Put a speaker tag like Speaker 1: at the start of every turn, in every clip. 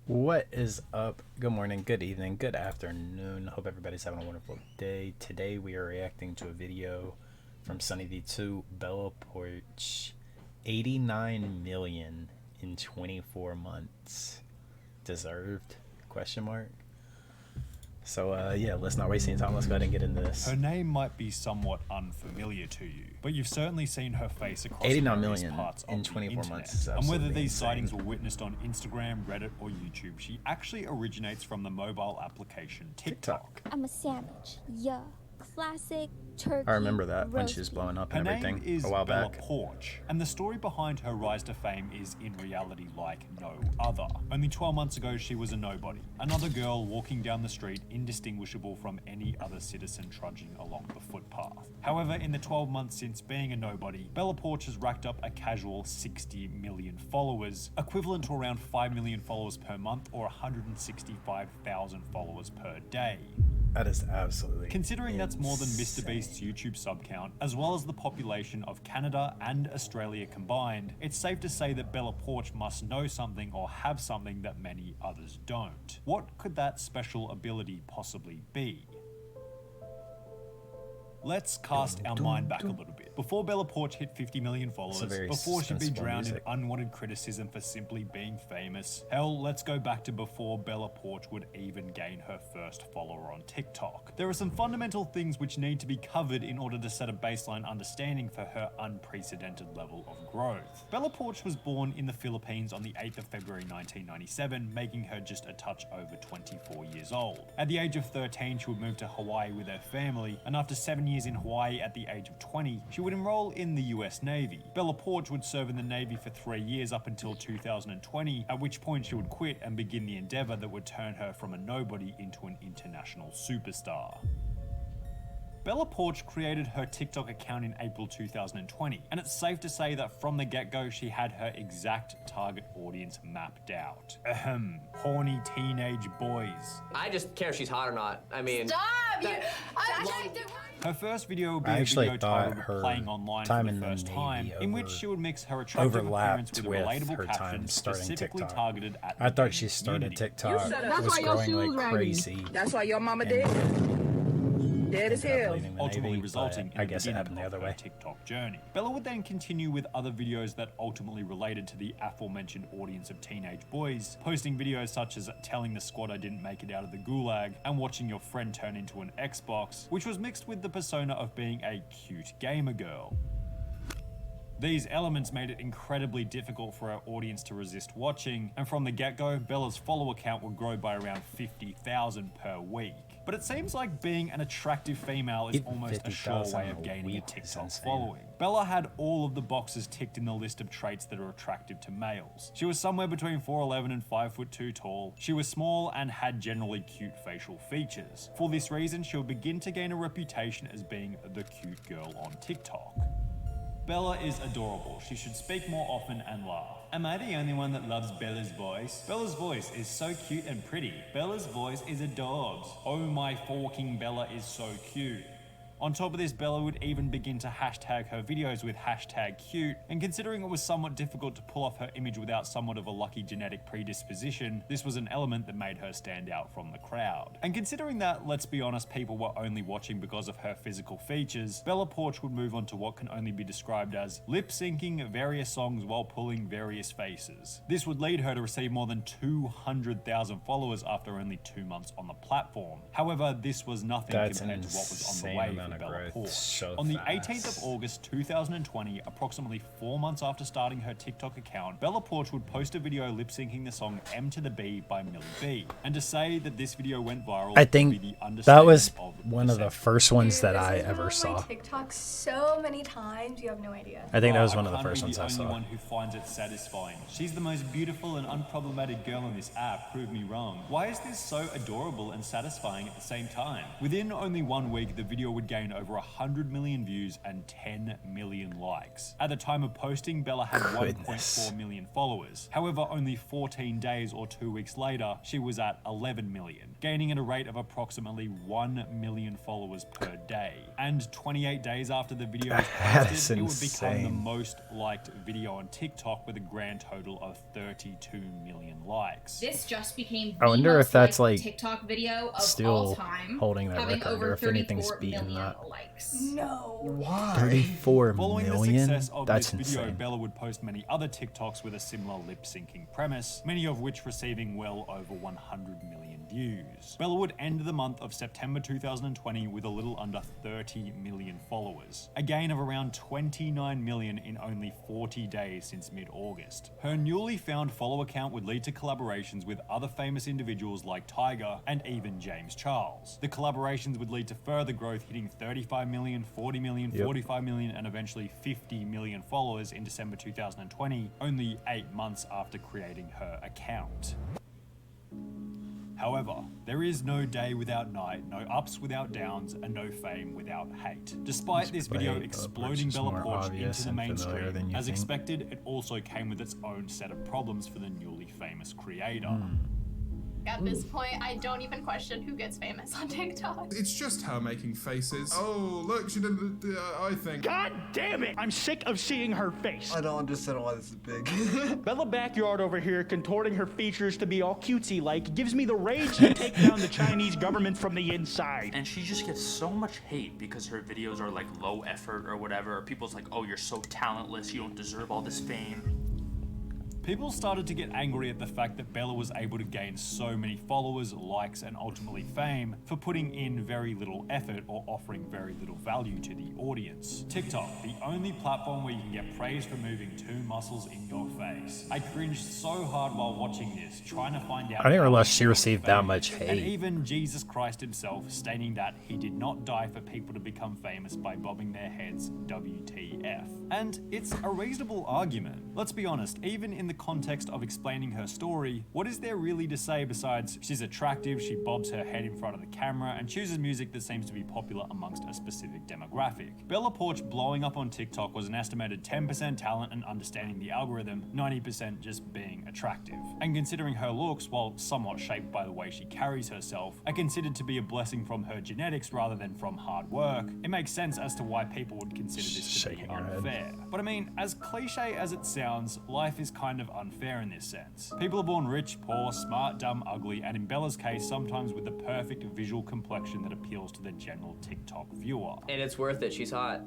Speaker 1: What is up? Good morning, good evening, good afternoon. Hope everybody's having a wonderful day. Today we are reacting to a video from Sunny D2, Bella Poarch, 89 million in 24 months. Deserved? Question mark. So yeah, let's not waste any time. Let's go ahead and get into this.
Speaker 2: Her name might be somewhat unfamiliar to you, but you've certainly seen her face across
Speaker 1: 89
Speaker 2: various
Speaker 1: million
Speaker 2: parts
Speaker 1: in
Speaker 2: of
Speaker 1: 24
Speaker 2: the internet.
Speaker 1: months is
Speaker 2: And whether
Speaker 1: absolutely
Speaker 2: these
Speaker 1: insane.
Speaker 2: sightings were witnessed on Instagram, Reddit, or YouTube, she actually originates from the mobile application TikTok.
Speaker 3: I'm a sandwich. Yeah. Classic turkey.
Speaker 1: I remember that when she was
Speaker 3: roast
Speaker 1: blowing up
Speaker 2: Her
Speaker 1: and
Speaker 2: name
Speaker 1: everything
Speaker 2: is
Speaker 1: a while
Speaker 2: Bella
Speaker 1: back.
Speaker 2: Poarch, and the story behind her rise to fame is in reality like no other. Only 12 months ago, she was a nobody, another girl walking down the street indistinguishable from any other citizen trudging along the footpath. However, in the 12 months since being a nobody, Bella Poarch has racked up a casual 60 million followers, equivalent to around 5 million followers per month or 165,000 followers per day.
Speaker 1: That is absolutely
Speaker 2: Considering that's more than Mr.
Speaker 1: insane.
Speaker 2: Beast's YouTube sub count, as well as the population of Canada and Australia combined, it's safe to say that Bella Poarch must know something or have something that many others don't. What could that special ability possibly be? Let's cast our mind back a little bit. Before Bella Poarch hit 50 million followers, before she'd be
Speaker 1: suspenseful
Speaker 2: drowned
Speaker 1: music.
Speaker 2: in unwanted criticism for simply being famous, hell, let's go back to before Bella Poarch would even gain her first follower on TikTok. There are some fundamental things which need to be covered in order to set a baseline understanding for her unprecedented level of growth. Bella Poarch was born in the Philippines on the 8th of February 1997, making her just a touch over 24 years old. At the age of 13, she would move to Hawaii with her family, and after 7 years in Hawaii at the age of 20, she would enroll in the US Navy. Bella Poarch would serve in the Navy for 3 years up until 2020, at which point she would quit and begin the endeavor that would turn her from a nobody into an international superstar. Bella Poarch created her TikTok account in April 2020, and it's safe to say that from the get-go she had her exact target audience mapped out. Ahem, horny teenage boys.
Speaker 4: I just care if she's hot or not. I mean,
Speaker 5: Stop!
Speaker 2: Her first video would be
Speaker 1: I
Speaker 2: a
Speaker 1: actually
Speaker 2: video
Speaker 1: thought
Speaker 2: titled
Speaker 1: her
Speaker 2: Playing Online
Speaker 1: time
Speaker 2: for
Speaker 1: in
Speaker 2: the
Speaker 1: the
Speaker 2: first time,
Speaker 1: Navy
Speaker 2: in which she would mix her attractive appearance
Speaker 1: overlapped
Speaker 2: with a
Speaker 1: with
Speaker 2: relatable
Speaker 1: her time
Speaker 2: caption
Speaker 1: starting
Speaker 2: specifically
Speaker 1: TikTok.
Speaker 2: targeted at
Speaker 1: I
Speaker 2: the
Speaker 1: thought
Speaker 2: gaming
Speaker 1: she started
Speaker 2: community.
Speaker 1: TikTok.
Speaker 5: That's
Speaker 1: It was
Speaker 5: why your
Speaker 1: growing
Speaker 5: shoes
Speaker 1: like
Speaker 5: raggedy.
Speaker 1: crazy.
Speaker 5: That's why your mama
Speaker 1: and
Speaker 5: did. Dead as
Speaker 1: ended up
Speaker 5: hell.
Speaker 1: leaving the
Speaker 2: Ultimately
Speaker 1: Navy,
Speaker 2: resulting
Speaker 1: but
Speaker 2: in
Speaker 1: I
Speaker 2: the
Speaker 1: guess it
Speaker 2: beginning
Speaker 1: happened the
Speaker 2: of
Speaker 1: other
Speaker 2: her
Speaker 1: way.
Speaker 2: TikTok journey. Bella would then continue with other videos that ultimately related to the aforementioned audience of teenage boys, posting videos such as telling the squad I didn't make it out of the gulag and watching your friend turn into an Xbox, which was mixed with the persona of being a cute gamer girl. These elements made it incredibly difficult for our audience to resist watching, and from the get-go, Bella's follower count would grow by around 50,000 per week. But it seems like being an attractive female is
Speaker 1: Even
Speaker 2: almost a sure
Speaker 1: 50,000
Speaker 2: way of
Speaker 1: a
Speaker 2: gaining a
Speaker 1: week is
Speaker 2: TikTok
Speaker 1: insane.
Speaker 2: following. Bella had all of the boxes ticked in the list of traits that are attractive to males. She was somewhere between 4'11 and 5'2" tall. She was small and had generally cute facial features. For this reason, she would begin to gain a reputation as being the cute girl on TikTok. Bella is adorable. She should speak more often and laugh. Am I the only one that loves Bella's voice? Bella's voice is so cute and pretty. Bella's voice is adorbs. Oh my forking Bella is so cute. On top of this, Bella would even begin to hashtag her videos with hashtag cute, and considering it was somewhat difficult to pull off her image without somewhat of a lucky genetic predisposition, this was an element that made her stand out from the crowd. And considering that, let's be honest, people were only watching because of her physical features, Bella Poarch would move on to what can only be described as lip-syncing various songs while pulling various faces. This would lead her to receive more than 200,000 followers after only 2 months on the platform. However, this was nothing
Speaker 1: That's
Speaker 2: compared
Speaker 1: an
Speaker 2: to what was on the
Speaker 1: insane
Speaker 2: way
Speaker 1: amount
Speaker 2: for
Speaker 1: of
Speaker 2: Bella
Speaker 1: growth
Speaker 2: Poarch.
Speaker 1: so
Speaker 2: On the
Speaker 1: fast.
Speaker 2: 18th of August 2020, approximately 4 months after starting her TikTok account, Bella Poarch would post a video lip-syncing the song M to the B by Millie B. And to say that this video went viral
Speaker 1: I
Speaker 2: would
Speaker 1: think
Speaker 2: be the
Speaker 1: that
Speaker 2: understatement
Speaker 1: was
Speaker 2: of
Speaker 1: one of the
Speaker 2: century.
Speaker 1: first ones
Speaker 6: Dude,
Speaker 1: that
Speaker 6: this
Speaker 1: I
Speaker 6: has been
Speaker 1: ever
Speaker 6: on
Speaker 1: saw.
Speaker 6: my TikTok so many times, you have no idea.
Speaker 1: I think that was
Speaker 2: Well,
Speaker 1: one of the
Speaker 2: can't
Speaker 1: first
Speaker 2: be
Speaker 1: ones I
Speaker 2: the only
Speaker 1: saw.
Speaker 2: one who finds it satisfying. She's the most beautiful and unproblematic girl on this app, prove me wrong. Why is this so adorable and satisfying at the same time? Within only 1 week, the video would gain gain over 100 million views and 10 million likes. At the time of posting, Bella had 1.4 million followers. However, only 14 days or 2 weeks later, she was at 11 million, gaining at a rate of approximately 1 million followers per day. And 28 days after the video was posted, it would become the most liked video on TikTok with a grand total of 32 million likes.
Speaker 7: This just became
Speaker 1: I wonder if that's like
Speaker 7: TikTok video of
Speaker 1: still
Speaker 7: all time,
Speaker 1: holding that
Speaker 7: having
Speaker 1: record,
Speaker 7: over
Speaker 1: or if anything's
Speaker 7: 34
Speaker 1: beating
Speaker 7: million
Speaker 1: that.
Speaker 7: likes.
Speaker 6: No.
Speaker 5: Why?
Speaker 1: 34
Speaker 2: Following
Speaker 1: million?
Speaker 2: the success of
Speaker 1: That's
Speaker 2: this video,
Speaker 1: insane.
Speaker 2: Bella would post many other TikToks with a similar lip-syncing premise, many of which receiving well over 100 million views. Bella would end the month of September 2020 with a little under 30 million followers, a gain of around 29 million in only 40 days since mid-August. Her newly found follower count would lead to collaborations with other famous individuals like Tiger and even James Charles. The collaborations would lead to further growth, hitting 35 million, 40 million, 45 million, and eventually 50 million followers in December 2020, only 8 months after creating her account. However, there is no day without night, no ups without downs, and no fame without hate. Despite this video exploding Bella Poarch into the mainstream, as expected, it also came with its own set of problems for the newly famous creator.
Speaker 8: At this point, I don't even question who gets famous on TikTok.
Speaker 9: It's just her making faces. Oh, look, she did the I think.
Speaker 10: God damn it! I'm sick of seeing her face.
Speaker 11: I don't understand why this is big.
Speaker 10: Bella Backyard over here contorting her features to be all cutesy-like gives me the rage to take down the Chinese government from the inside.
Speaker 12: And she just gets so much hate because her videos are like low effort or whatever. People's like, oh, you're so talentless, you don't deserve all this fame.
Speaker 2: People started to get angry at the fact that Bella was able to gain so many followers, likes, and ultimately fame for putting in very little effort or offering very little value to the audience. TikTok, the only platform where you can get praise for moving 2 muscles in your face. I cringed so hard while watching this, trying to find out.
Speaker 1: I didn't realize she received that much hate.
Speaker 2: And even Jesus Christ himself stating that he did not die for people to become famous by bobbing their heads, WTF. And it's a reasonable argument. Let's be honest, even in the context of explaining her story, what is there really to say besides she's attractive, she bobs her head in front of the camera, and chooses music that seems to be popular amongst a specific demographic? Bella Poarch blowing up on TikTok was an estimated 10% talent and understanding the algorithm, 90% just being attractive. And considering her looks, while somewhat shaped by the way she carries herself, are considered to be a blessing from her genetics rather than from hard work, it makes sense as to why people would consider this to be unfair. But I mean, as cliche as it sounds, life is kind of unfair in this sense. People are born rich, poor, smart, dumb, ugly, and in Bella's case, sometimes with the perfect visual complexion that appeals to the general TikTok viewer.
Speaker 4: And it's worth it, she's hot.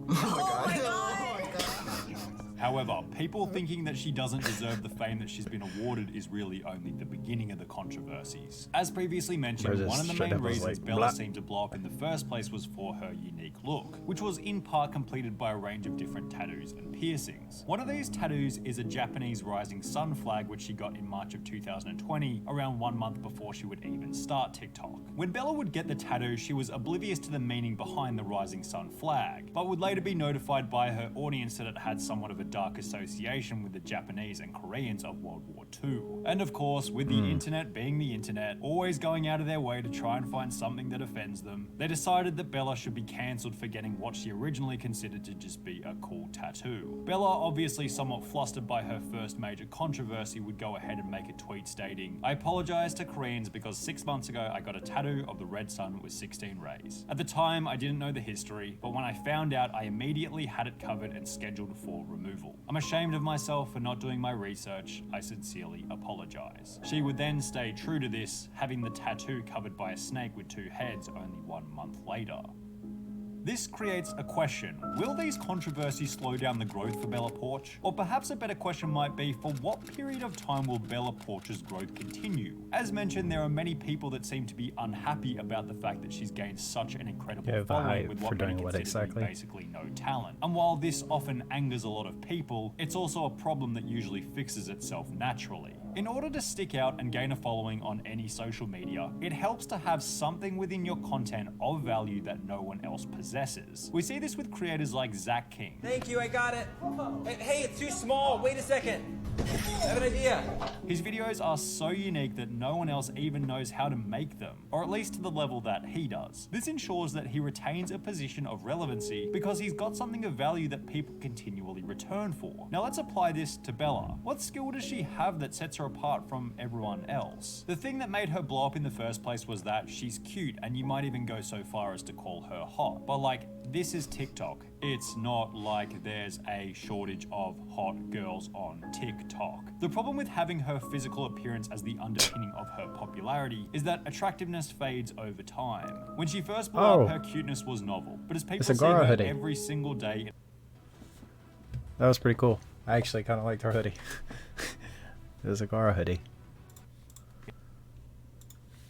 Speaker 11: Oh my god.
Speaker 2: However, people thinking that she doesn't deserve the fame that she's been awarded is really only the beginning of the controversies. As previously mentioned, one of the main reasons Bella seemed to blow up in the first place was for her unique look, which was in part completed by a range of different tattoos and piercings. One of these tattoos is a Japanese rising sun flag which she got in March of 2020, around 1 month before she would even start TikTok. When Bella would get the tattoo, she was oblivious to the meaning behind the rising sun flag, but would later be notified by her audience that it had somewhat of a dark association with the Japanese and Koreans of World War II. And of course, with the internet being the internet, always going out of their way to try and find something that offends them, they decided that Bella should be cancelled for getting what she originally considered to just be a cool tattoo. Bella, obviously somewhat flustered by her first major controversy, would go ahead and make a tweet stating, "I apologize to Koreans because 6 months ago I got a tattoo of the red sun with 16 rays. At the time, I didn't know the history, but when I found out, I immediately had it covered and scheduled for removal. I'm ashamed of myself for not doing my research. I sincerely apologize." She would then stay true to this, having the tattoo covered by a snake with 2 heads only 1 month later. This creates a question. Will these controversies slow down the growth for Bella Poarch? Or perhaps a better question might be, for what period of time will Bella Poarch's growth continue? As mentioned, there are many people that seem to be unhappy about the fact that she's gained such an incredible following with what many consider to be basically no talent. And while this often angers a lot of people, it's also a problem that usually fixes itself naturally. In order to stick out and gain a following on any social media, it helps to have something within your content of value that no one else possesses. We see this with creators like Zach King.
Speaker 13: Thank you, I got it. Hey, it's too small. Wait a second. I have an idea.
Speaker 2: His videos are so unique that no one else even knows how to make them, or at least to the level that he does. This ensures that he retains a position of relevancy because he's got something of value that people continually return for. Now let's apply this to Bella. What skill does she have that sets her apart from everyone else? The thing that made her blow up in the first place was that she's cute, and you might even go so far as to call her hot. But like, this is TikTok. It's not like there's a shortage of hot girls on TikTok. The problem with having her physical appearance as the underpinning of her popularity is that attractiveness fades over time. When she first blew up, her cuteness was novel, but as people see her every single day...
Speaker 1: That was pretty cool. I actually kind of liked her hoodie. It was a Gara hoodie.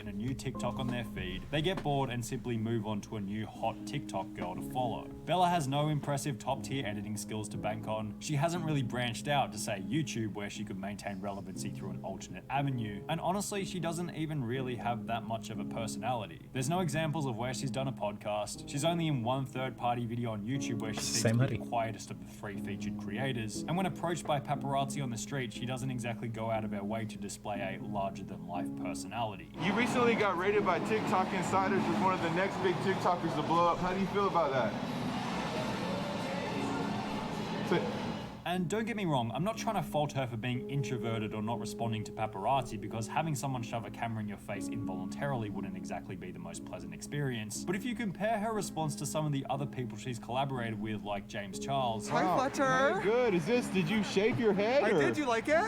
Speaker 2: In a new TikTok on their feed, they get bored and simply move on to a new hot TikTok girl to follow. Bella has no impressive top-tier editing skills to bank on. She hasn't really branched out to, say, YouTube, where she could maintain relevancy through an alternate avenue. And honestly, she doesn't even really have that much of a personality. There's no examples of where she's done a podcast. She's only in one third-party video on YouTube where she seems to be the quietest of the 3 featured creators. And when approached by paparazzi on the street, she doesn't exactly go out of her way to display a larger-than-life personality.
Speaker 14: You recently got rated by TikTok Insiders as one of the next big TikTokers to blow up. How do you feel about that?
Speaker 2: And don't get me wrong, I'm not trying to fault her for being introverted or not responding to paparazzi, because having someone shove a camera in your face involuntarily wouldn't exactly be the most pleasant experience. But if you compare her response to some of the other people she's collaborated with, like James Charles...
Speaker 14: Hi, Flutter! Good. Did you shave your head? I did. You like it?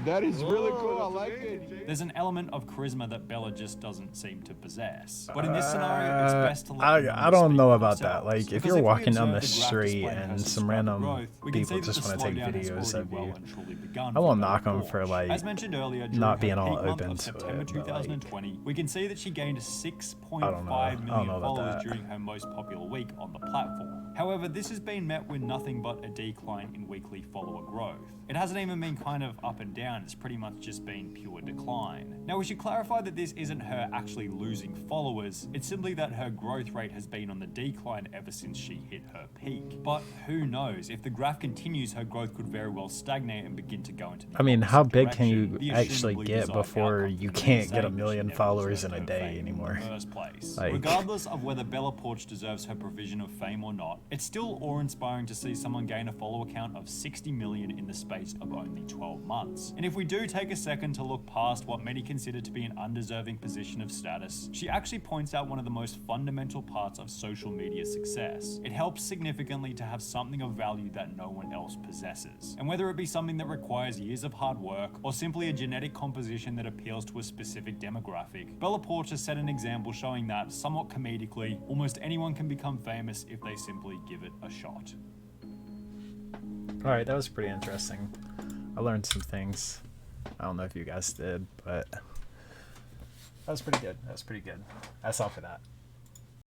Speaker 14: That is really cool. I like it.
Speaker 2: There's an element of charisma that Bella just doesn't seem to possess. But in this scenario, it's best to let
Speaker 1: I don't know about that. Like, if you're walking down the street and some random people just want to take videos of you, I won't knock them for, like,
Speaker 2: as mentioned earlier,
Speaker 1: not being all open to
Speaker 2: September
Speaker 1: it.
Speaker 2: 2020,
Speaker 1: Like,
Speaker 2: we can see that she gained 6.5 million followers during her most popular week on the platform. However, this has been met with nothing but a decline in weekly follower growth. It hasn't even been kind of up and down, it's pretty much just been pure decline. Now we should clarify that this isn't her actually losing followers, it's simply that her growth rate has been on the decline ever since she hit her peak. But who knows, if the graph continues, her growth could very well stagnate and begin to go into the
Speaker 1: I mean, how big
Speaker 2: direction.
Speaker 1: can you actually get before you can't get 1 million followers in a day anymore?
Speaker 2: First place.
Speaker 1: Like,
Speaker 2: regardless of whether Bella Poarch deserves her provision of fame or not, it's still awe-inspiring to see someone gain a follower count of 60 million in the space of only 12 months. And if we do take a second to look past what many consider to be an undeserving position of status, she actually points out one of the most fundamental parts of social media success. It helps significantly to have something of value that no one else possesses. And whether it be something that requires years of hard work, or simply a genetic composition that appeals to a specific demographic, Bella Poarch has set an example showing that, somewhat comedically, almost anyone can become famous if they simply give it a shot.
Speaker 1: alright, that was pretty interesting. I learned some things. I don't know if you guys did, but that was pretty good. That's all for that.